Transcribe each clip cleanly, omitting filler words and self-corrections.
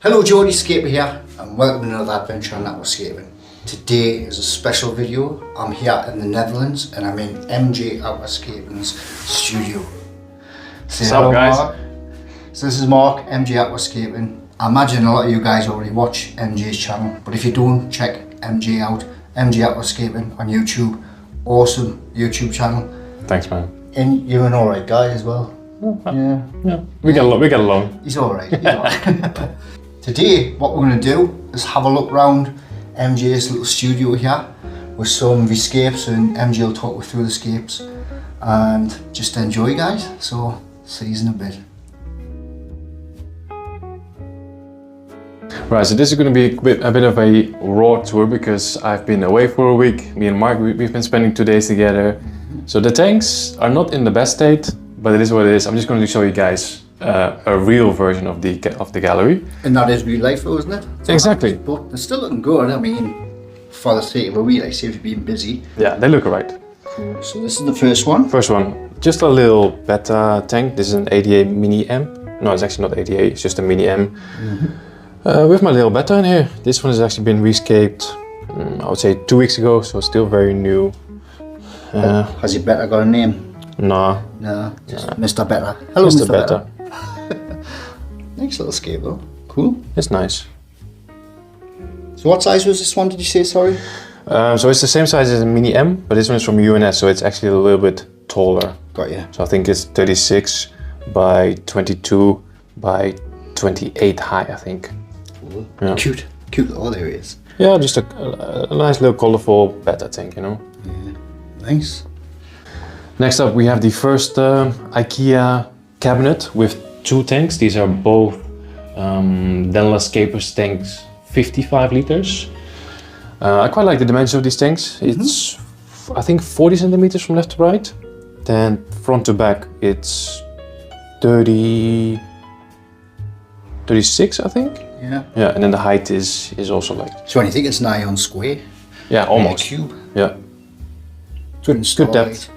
Hello, Geordie Scaper here, and welcome to another adventure on Aquascaping. Today is a special video. I'm here in the Netherlands and I'm in MJ Aquascaping's studio. Say What's up, guys? Mark. So this is Mark, MJ Aquascaping. I imagine a lot of you guys already watch MJ's channel, but if you don't, check MJ out. MJ Aquascaping on YouTube. Awesome YouTube channel. Thanks, man. And you're an alright guy as well. Yeah. We get along. He's alright. Today, what we're going to do is have a look around MJ's little studio here with some of his scapes, and MJ will talk us through the scapes and just enjoy, guys. So, see you in a bit. Right, so this is going to be a bit of a raw tour because I've been away for a week. Me and Mark, we've been spending 2 days together. So the tanks are not in the best state, but it is what it is. I'm just going to show you guys a real version of the gallery. And that is real life though, isn't it? So exactly. But they're still looking good. I mean, for the sake of a week, I see you've been busy. Yeah, they look alright. Cool. So this is the first one. First one, just a little beta tank. This is an ADA Mini M. No, it's actually not ADA, it's just a Mini M. With my little beta in here. This one has actually been rescaped, I would say 2 weeks ago, so still very new. Has your beta got a name? Nah. No, just Mr. Beta. Hello, Mr. Beta. Nice little scape though. Cool. It's nice. So what size was this one, did you say, sorry? So it's the same size as a Mini M, but this one is from UNS, so it's actually a little bit taller. Got you. So I think it's 36 by 22 by 28 high, I think. Cool. Yeah. Cute little areas. Yeah, just a nice little colorful beta tank, you know. Yeah. Nice. Next up, we have the first IKEA cabinet with 2 tanks. These are both Denla Scapers tanks, 55 liters. I quite like the dimensions of these tanks. It's, I think, 40 centimeters from left to right. Then front to back, it's 36, I think. Yeah. Yeah, and then the height is also like. So I think it's nigh on square. Yeah, almost. A cube. Yeah. Good depth. Height.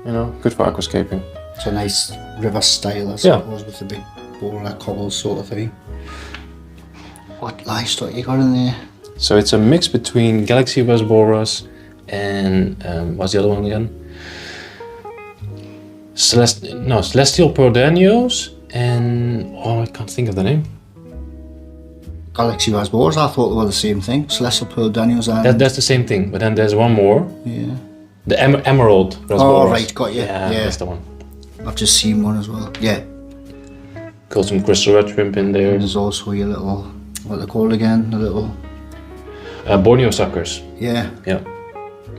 You know, good for aquascaping. It's a nice river style, I suppose, with the big boulder cobbles sort of thing. What livestock you got in there? So it's a mix between Galaxy Rasboras and what's the other one again? Celestial Prodanios and I can't think of the name. Galaxy Rasboras, I thought they were the same thing. Celestial Pearl Daniels and... That's the same thing, but then there's one more. Yeah. The Emerald Rasboras. Oh right, got you. Yeah, that's the one. I've just seen one as well. Yeah. Got some crystal red shrimp in there. There's also your little, what they're called again, the little... Borneo suckers. Yeah. Yeah,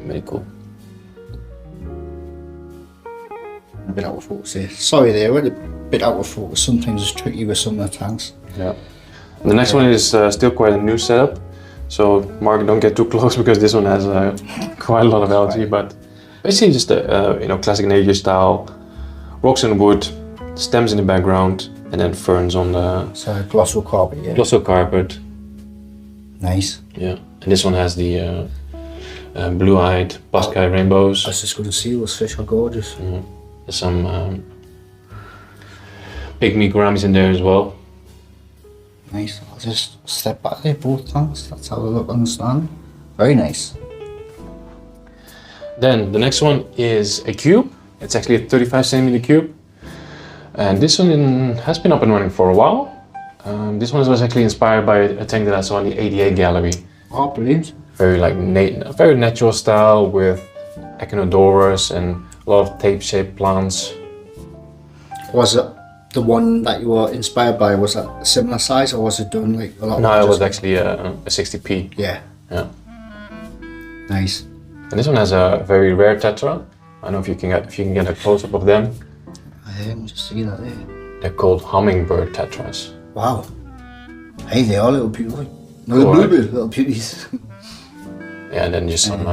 very cool. A bit out of focus there. Sorry there, we're a bit out of focus. Sometimes it's tricky with some of the tanks. Yeah. The next one is still quite a new setup. So Mark, don't get too close because this one has quite a lot of algae, but basically just a classic nature style, rocks and wood, stems in the background, and then ferns on the... So glossal carpet, yeah. Glossal carpet. Nice. Yeah, and this one has the blue-eyed Pascal rainbows. I was just going to see, those fish are gorgeous. There's some pygmy gouramis in there as well. Nice. I'll just step back there, both tanks. That's how they look on the stand. Very nice. Then the next one is a cube. It's actually a 35 centimeter cube. And this one has been up and running for a while. This one was actually inspired by a tank that I saw in the ADA gallery. Oh, brilliant. Very very natural style with echinodoras and a lot of tape-shaped plants. Was it the one that you were inspired by, was that a similar size or was it done like a lot? No, it was actually a 60p. Yeah. Yeah. Nice. And this one has a very rare tetra. I don't know if you can get a close-up of them. I didn't just see that there. They're called hummingbird tetras. Wow. Hey, they are little beautiful. No, Cool, they're little beauties. Yeah, and then just some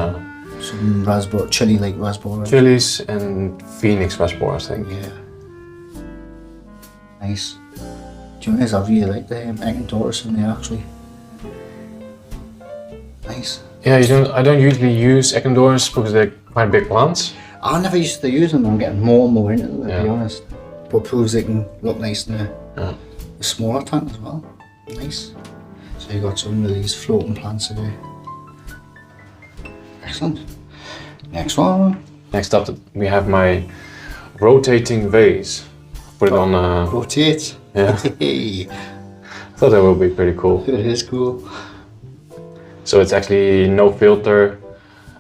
raspberry, chili like raspberry. chilies and phoenix rasboras, I think. Yeah. Nice. Do you know, I really like the echinodoras in there actually. Nice. Yeah, I don't usually use echinodoras because they're quite big plants. I never used to use them. I'm getting more and more into them, to Yeah. be honest. But proves they can look nice in a smaller tank as well. Nice. So you got some of these floating plants today. Excellent. Next one. Next up, we have my rotating vase. Put it on. Rotate. Yeah. Hey. Thought that would be pretty cool. It is cool. So it's actually no filter.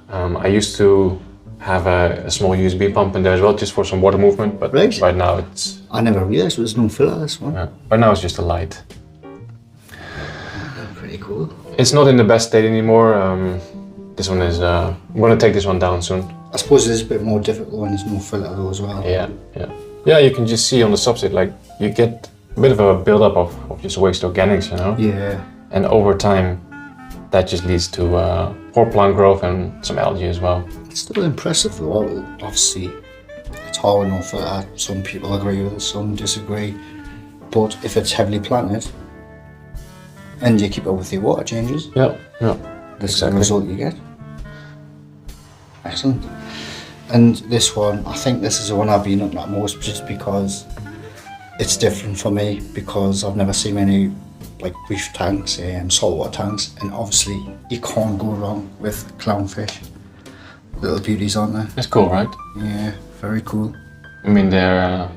I used to have a small USB pump in there as well, just for some water movement. But right now it's. I never realised there was no filler. This one. Yeah. Right now it's just a light. Pretty cool. It's not in the best state anymore. This one is. I'm gonna take this one down soon. I suppose it is a bit more difficult when there's no filler though as well. Yeah, yeah. Yeah, you can just see on the substrate, like, you get a bit of a build-up of just waste organics, you know? Yeah. And over time, that just leads to poor plant growth and some algae as well. It's still impressive though, obviously. It's hard enough for that. Some people agree with it, some disagree. But if it's heavily planted, and you keep up with your water changes, Yeah, yeah. this is the result you get. Excellent. And this one, I think this is the one I've been looking at most, just because it's different for me, because I've never seen many like reef tanks and saltwater tanks, and obviously you can't go wrong with clownfish. Little beauties, aren't they? It's cool, right? Yeah, very cool. I mean, they're...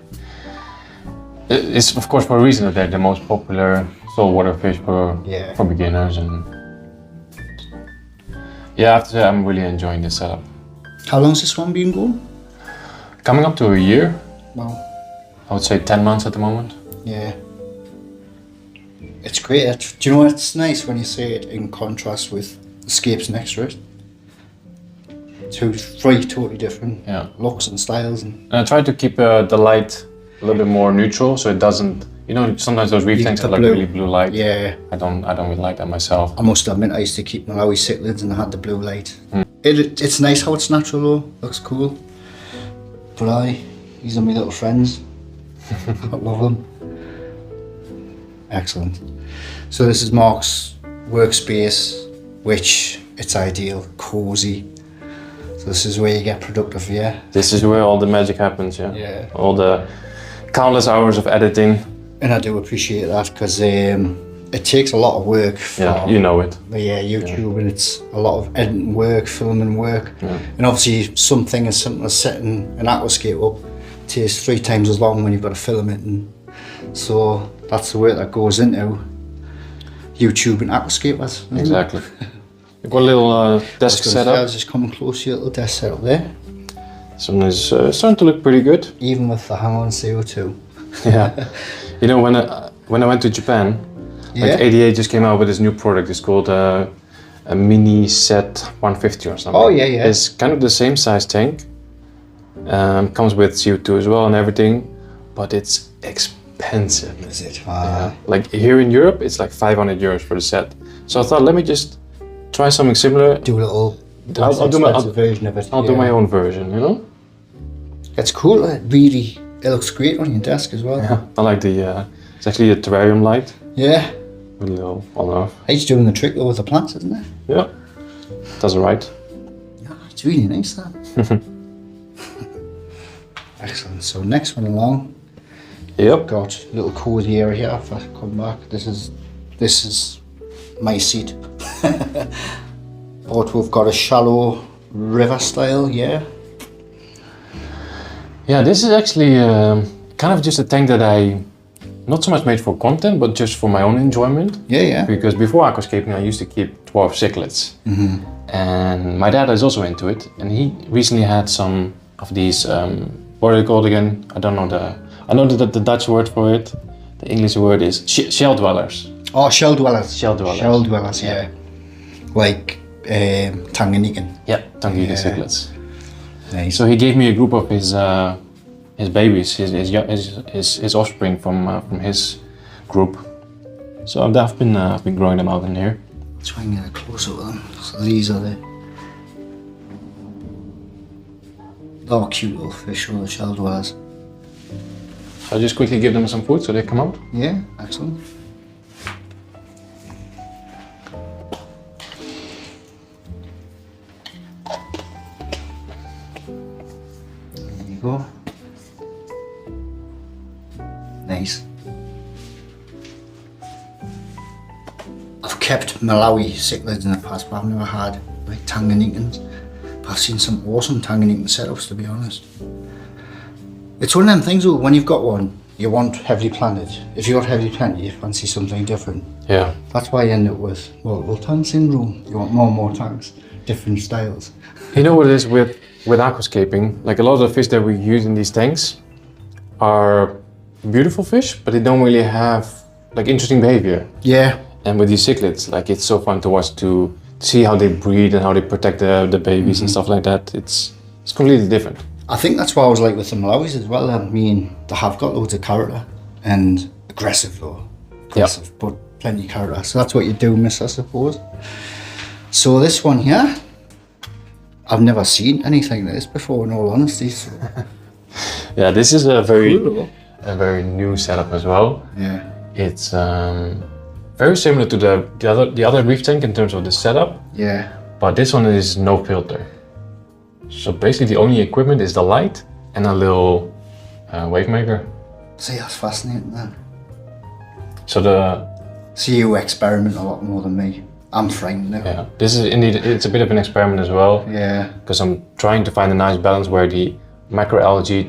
it's of course for a reason that they're the most popular saltwater fish for beginners, and... Yeah, I have to say I'm really enjoying this setup. How long's this one been going? Coming up to a year. Well, I would say 10 months at the moment. yeah. It's great. Do you know what's nice when you say it in contrast with the scapes next to it? Three totally different looks and styles. And I try to keep the light a little bit more neutral, so it doesn't. You know, sometimes those reef tanks have like really blue light. Yeah. I don't really like that myself. I must admit, I used to keep Malawi cichlids and I had the blue light. It's nice how it's natural though. Looks cool. But these are my little friends. I love them. Excellent. So this is Mark's workspace, which it's ideal, cozy. So this is where you get productive, yeah? This is where all the magic happens, yeah? Yeah. All the countless hours of editing. And I do appreciate that, because it takes a lot of work. Yeah, you know it. Yeah, YouTube, and it's a lot of editing work, filming work. Yeah. And obviously something as simple as setting an aquascape up takes 3 times as long when you've got to film it. And so that's the work that goes into YouTube and aquascapers. Exactly. You've got a little desk set up. I was just coming close to your little desk set up there. This one is starting to look pretty good. Even with the hang on CO2. Yeah. You know, when I went to Japan, like ADA just came out with this new product. It's called a mini set 150 or something. Oh yeah, yeah. It's kind of the same size tank. Comes with CO2 as well and everything, but it's expensive. Is it? Yeah. Like here in Europe, it's like 500 euros for the set. So I thought, let me just try something similar. Do a little. I'll do my version of it. I'll do my own version, you know. It's cool. It looks great on your desk as well. Yeah, I like the. It's actually a terrarium light. Yeah. With a little on-off. It's doing the trick though with the plants, isn't it? Yeah. Does it right. Yeah, it's really nice that. Excellent. So next one along. Yep. Got a little cozy area here. If I come back, this is my seat. But we've got a shallow river style, yeah. Yeah, this is actually kind of just a tank that I not so much made for content, but just for my own enjoyment. Yeah, yeah. Because before aquascaping, I used to keep dwarf cichlids. Mm-hmm. And my dad is also into it, and he recently had some of these. What are they called again? I don't know I know that the Dutch word for it. The English word is shell dwellers. Oh, shell dwellers. Shell dwellers. Shell dwellers, yeah. Like Tanganyika. Yeah, Tanganyika cichlids. Nice. So he gave me a group of his babies, his offspring from his group. So I've been growing them out in here. Try and get a close up of them. So these are the cute little fish, or the shell dwellers. I'll just quickly give them some food so they come out. Yeah, excellent. There you go. kept Malawi cichlids in the past, but I've never had like Tanganyikans. But I've seen some awesome Tanganyikan setups, to be honest. It's one of them things though, when you've got one, you want heavily planted. If you've got heavily planted, you fancy something different. Yeah. That's why you end up with multiple tank syndrome. You want more and more tanks, different styles. You know what it is with aquascaping? Like a lot of the fish that we use in these tanks are beautiful fish, but they don't really have like interesting behavior. Yeah. And with these cichlids, like it's so fun to watch, to see how they breed and how they protect the babies and stuff like that. It's completely different. I think that's what I was like with the Malawis as well. I mean, they have got loads of character and aggressive though. Aggressive, but plenty of character. So that's what you do miss, I suppose. So this one here, I've never seen anything like this before, in all honesty. So. Yeah, this is a very Cool. a very new setup as well. Yeah. It's very similar to the other reef tank in terms of the setup, Yeah. but this one is no filter. So basically the only equipment is the light and a little wave maker. See, that's fascinating then. So See, you experiment a lot more than me. I'm frightened now. yeah, this is indeed, it's a bit of an experiment as well. Yeah. Because I'm trying to find a nice balance where the macroalgae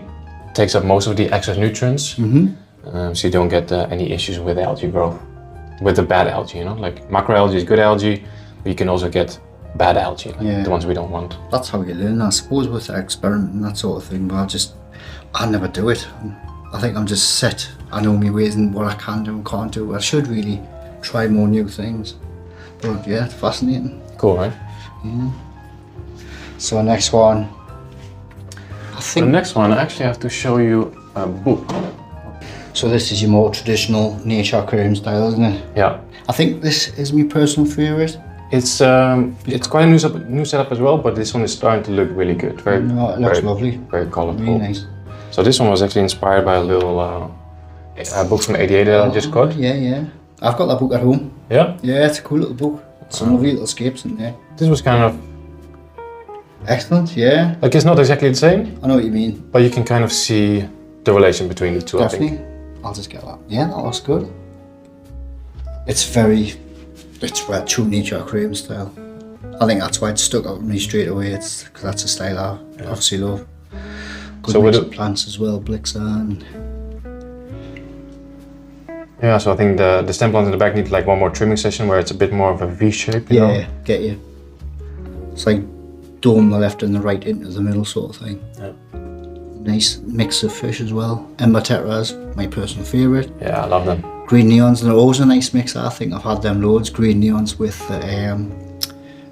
takes up most of the excess nutrients, so you don't get any issues with algae growth, with the bad algae, you know? Like macroalgae is good algae, but you can also get bad algae, like the ones we don't want. That's how you learn, I suppose, with the experiment and that sort of thing, but I never do it. I think I'm just set. I know my ways and what I can do and can't do. I should really try more new things. But yeah, it's fascinating. Cool, right? Yeah. So next one. I For think the next one, I actually have to show you a book. so. This is your more traditional nature aquarium style, isn't it? Yeah. I think this is my personal favourite. It's quite a new setup as well, but this one is starting to look really good. Very, No, it looks very, lovely. very colorful. Really nice. So this one was actually inspired by a little book from 88 that I just got. Yeah, yeah. I've got that book at home. Yeah. Yeah, it's a cool little book. Some lovely little scapes in there. This was kind of Excellent, yeah. like it's not exactly the same, I know what you mean. but you can kind of see the relation between the two. I Definitely. think. I'll just get that. Yeah, that looks good. It's true nature aquarium style. I think that's why it stuck out with me straight away. It's because that's a style I obviously love. Good So mix with of plants as well, Blixa and Yeah, so I think the stem plants in the back need like one more trimming session where it's a bit more of a V shape. You know? get you. It's like dome the left and the right into the middle sort of thing. Yeah. Nice mix of fish as well. Ember tetras, my personal favourite. Yeah, I love them. Green neons, they're always a nice mix. I think I've had them loads. Green neons with the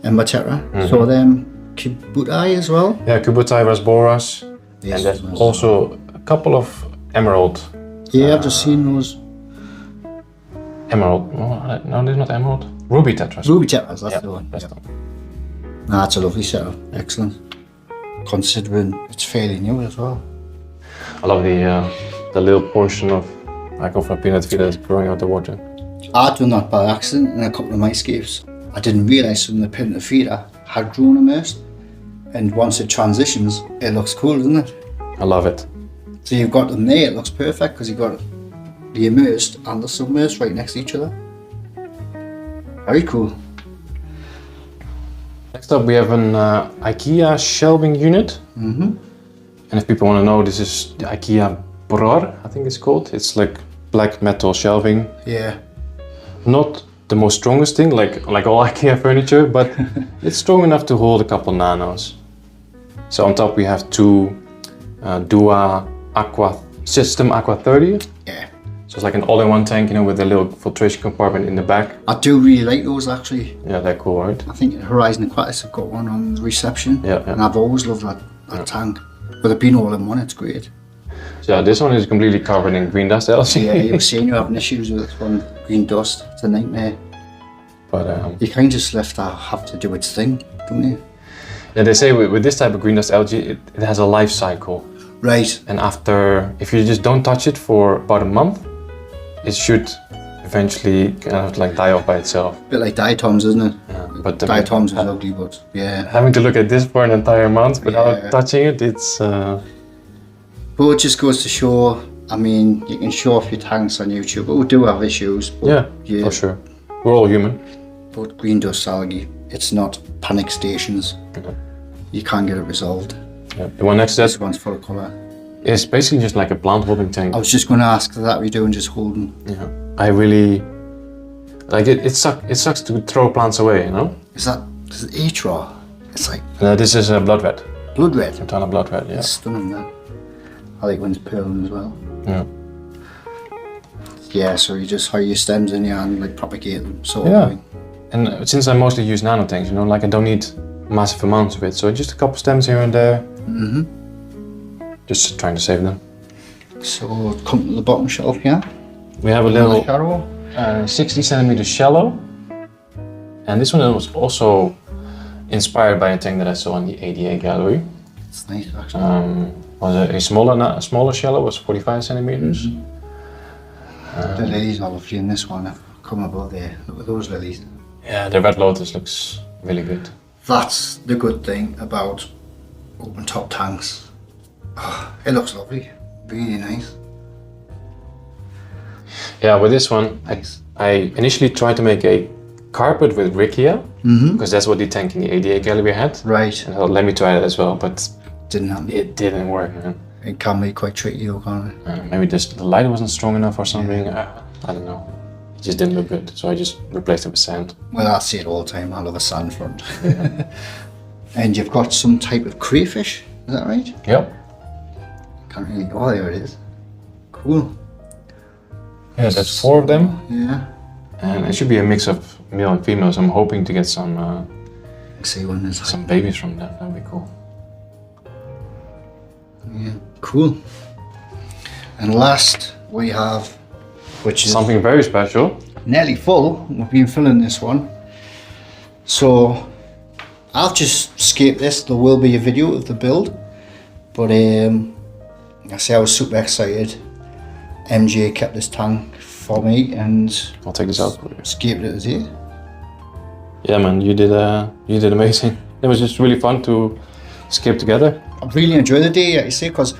Ember tetra. So them Kibutai as well. Yeah, Kubutai, Rasboras, Yes, and there's nice. also a couple of emerald. Yeah, I've just seen those. Emerald? No, they're not emerald. Ruby tetras. Ruby tetras, that's Yeah, the one. that's Yeah. the one. Nah, it's a lovely setup. Excellent. Considering it's fairly new as well. I love the little portion of Microfra peanut feeder that's growing out the water. I'd done that by accident in a couple of my scapes. I didn't realise some of the peanut feeder had grown immersed. And once it transitions, it looks cool, doesn't it? I love it. So you've got them there, it looks perfect because you've got the immersed and the submersed right next to each other. Very cool. Next up we have an IKEA shelving unit. And if people want to know, this is the IKEA Bror, I think it's called. It's like black metal shelving. Yeah. Not the most strongest thing, like all IKEA furniture, but it's strong enough to hold a couple nanos. So on top we have two Dua Aqua System Aqua 30. Yeah. So it's like an all-in-one tank, you know, with a little filtration compartment in the back. I do really like those actually. Yeah, they're cool, right? I think Horizon Aquatics have got one on the reception. Yeah, yeah. And I've always loved that tank. With it being all in one, it's great. So yeah, this one is completely covered in green dust algae. Yeah, you were saying you're having issues with this one, green dust. It's a nightmare. But You kind of just left that have to do its thing, don't you? yeah, they say with this type of green dust algae, it has a life cycle. Right. And after, if you just don't touch it for about a month, it should eventually kind of like die off by itself. Bit like diatoms, isn't it? Yeah, but Diatoms is ugly, but yeah. having to look at this for an entire month without Yeah. touching it, it's But it just goes to show, I mean, you can show off your tanks on YouTube, but we do have issues. But yeah, for sure. We're all human. But green dust algae, it's not panic stations. Okay. You can't get it resolved. Yeah. The one next to This that one's full of colour. is basically just like a plant holding tank. I was just going to ask that we're doing just holding. Yeah. I really like it. It sucks to throw plants away, you know. Is it Atra? It's like This is a blood red. blood red. A ton of blood red. Yeah. It's stunning, that. I like when it's pearling as well. Yeah. Yeah, so you just how your stems in your hand, like propagate them. So Yeah. And since I mostly use nano tanks, you know, like I don't need massive amounts of it, so just a couple stems here and there. Mm-hmm. Just trying to save them. So come to the bottom shelf here. We have a Another little shallow. 60 centimeters shallow, and this one was also inspired by a tank that I saw in the ADA gallery. It's nice actually. Was a smaller shallow was 45 centimeters. The lilies are lovely in this one. Come above there. Look at those lilies. Yeah, the red lotus looks really good. That's the good thing about open top tanks. Oh, it looks lovely. Really nice. Yeah, with this one, Nice. I initially tried to make a carpet with Riccia, because that's what the tank in the ADA gallery had. Right. And I thought, let me try that as well, but Didn't happen. it didn't work, man. It can be quite tricky though, can't it? Maybe just the light wasn't strong enough or something. I don't know. It just didn't look good, so I just replaced it with sand. Well, I see it all the time. I love a sand front. And you've got some type of crayfish, is that right? Yep. Can't really. Oh, there it is. Cool. Yeah, that's 4 of them, Yeah. and it should be a mix of male and female. So I'm hoping to get some See one is. some babies from that. That'd be cool. Yeah. Cool. And last we have, which is Something very special. nearly full. We've been filling this one. So I've just skipped this. There will be a video of the build, but I say I was super excited. MJ kept this tank for me and I'll take this out for you. escaped it as here. Yeah, man, you did amazing. It was just really fun to skip together. I really enjoyed the day, like you say, because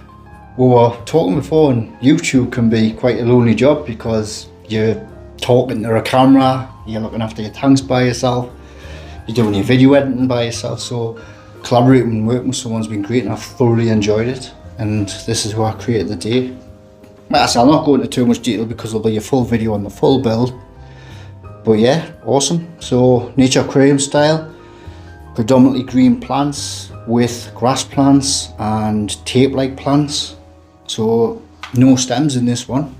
we were talking before, and YouTube can be quite a lonely job because you're talking to a camera, you're looking after your tanks by yourself, you're doing your video editing by yourself. So collaborating and working with someone's been great, and I've thoroughly enjoyed it. And this is why I created the day. Like I said, I'll not go into too much detail because there'll be a full video on the full build. But yeah, awesome. So nature aquarium style, predominantly green plants with grass plants and tape-like plants. So no stems in this one.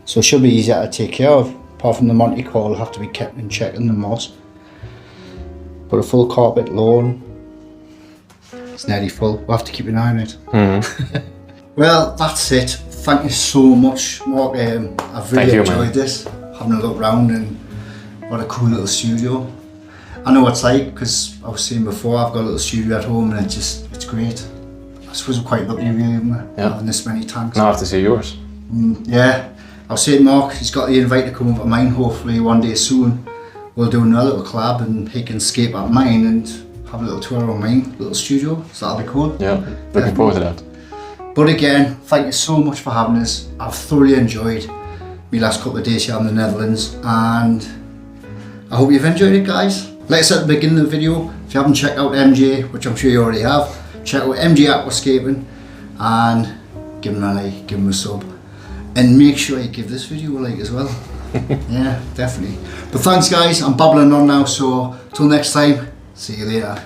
So it should be easier to take care of. Apart from the Monte Carlo will have to be kept in check in the moss. But a full carpet lawn. It's nearly full. We'll have to keep an eye on it. Well, that's it. Thank you so much, Mark. I've really enjoyed this, having a look round, and what a cool little studio. I know what it's like because I was saying before, I've got a little studio at home, and it's great. I suppose we're quite lucky, really, having this many tanks. Now I have to see yours. Yeah, I was saying Mark, he's got the invite to come over to mine. Hopefully one day soon we'll do another little collab, and he can escape at mine and have a little tour on mine little studio. So that'll be cool. Yeah, looking forward to that. But again, thank you so much for having us. I've thoroughly enjoyed my last couple of days here in the Netherlands, and I hope you've enjoyed it, guys. Like I said at the beginning of the video, if you haven't checked out MJ, which I'm sure you already have, check out MJ Aquascaping and give him a like, give him a sub, and make sure you give this video a like as well. Yeah, definitely. But thanks, guys. I'm babbling on now, so till next time, see you later.